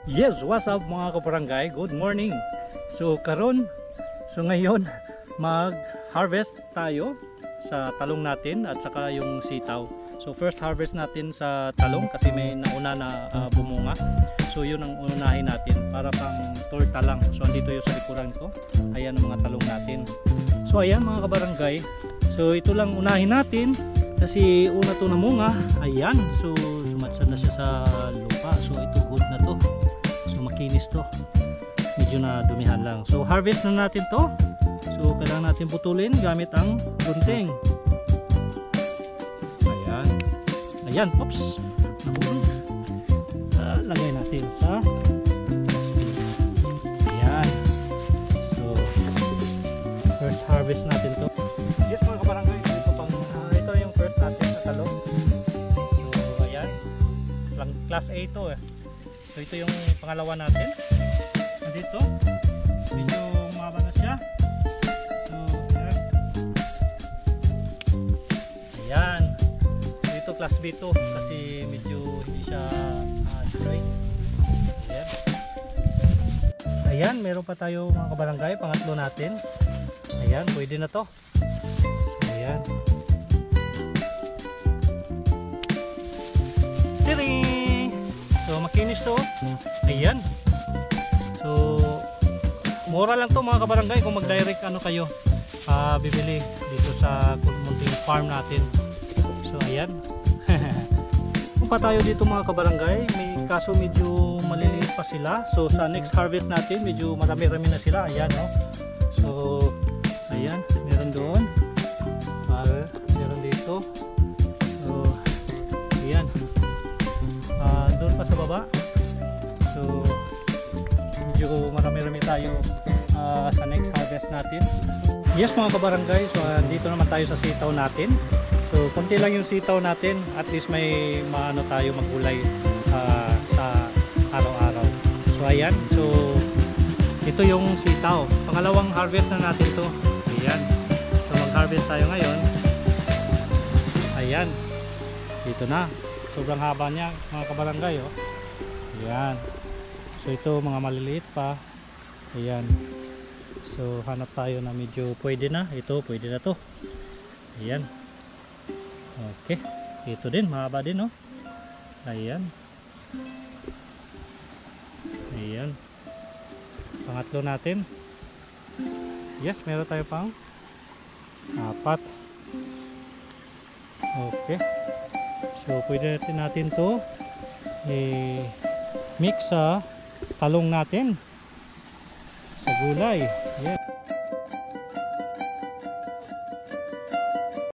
Yes, what's up mga kabarangay? Good morning. Ngayon mag-harvest tayo sa talong natin at saka yung sitaw. So first harvest natin sa talong kasi may nauna na bumunga. So yun ang unahin natin para pang torta lang. So andito yung sa likuran ko. Ayan ang mga talong natin. So ayan mga kabarangay. So ito lang unahin natin kasi una to namunga. Ayan. So sumadsad na siya sa lupa. So ito good na to. So makinis to. Medyo na dumihan lang. So harvest na natin to. So kailangan natin putulin gamit ang gunting. Ayan. Ayan. Oops. Lagay natin sa ayan. So first harvest natin to. Yes mga kabarangay. Ito yung first natin sa talong. So ayan. Class A to eh. So ito yung pangalawa natin. Dito medyo mahaba na siya. So ayan. Dito class B to kasi medyo hindi siya dry. Ayan, meron pa tayo mga kabarangay, pangatlo natin. Ayan, pwede na to. Ayan. Tiring! So makinis to. Ayan. So mura lang to mga kabarangay kung mag-direct ano kayo bibili dito sa munting farm natin. So ayan. Kung pa tayo dito mga kabarangay, may kaso medyo maliliit pa sila. So sa next harvest natin medyo marami-rami na sila. Ayan no. So ayan, meron doon. Meron dito. So ayan. Doon pa sa baba. So medyo marami-rami tayo sa next harvest natin. Yes mga kabarangay, so dito naman tayo sa sitaw natin. So konti lang yung sitaw natin, at least may maano tayo magulay sa araw-araw. So ayan, so ito yung sitaw. Pangalawang harvest na natin to. Ayan. So mag-harvest tayo ngayon. Ayan. Dito na. Sobrang haba niya mga kabarangay oh. Ayan. So ito mga maliliit pa. Ayan. So hanap tayo na medyo pwede na. Ito pwede na to. Ayan. Okay. Ito din mahaba din oh. Ayan. Ayan. Pangatlo natin. Yes, meron tayo pang 4. Okay. So pwede natin to mix sa talong natin sa gulay. Yes.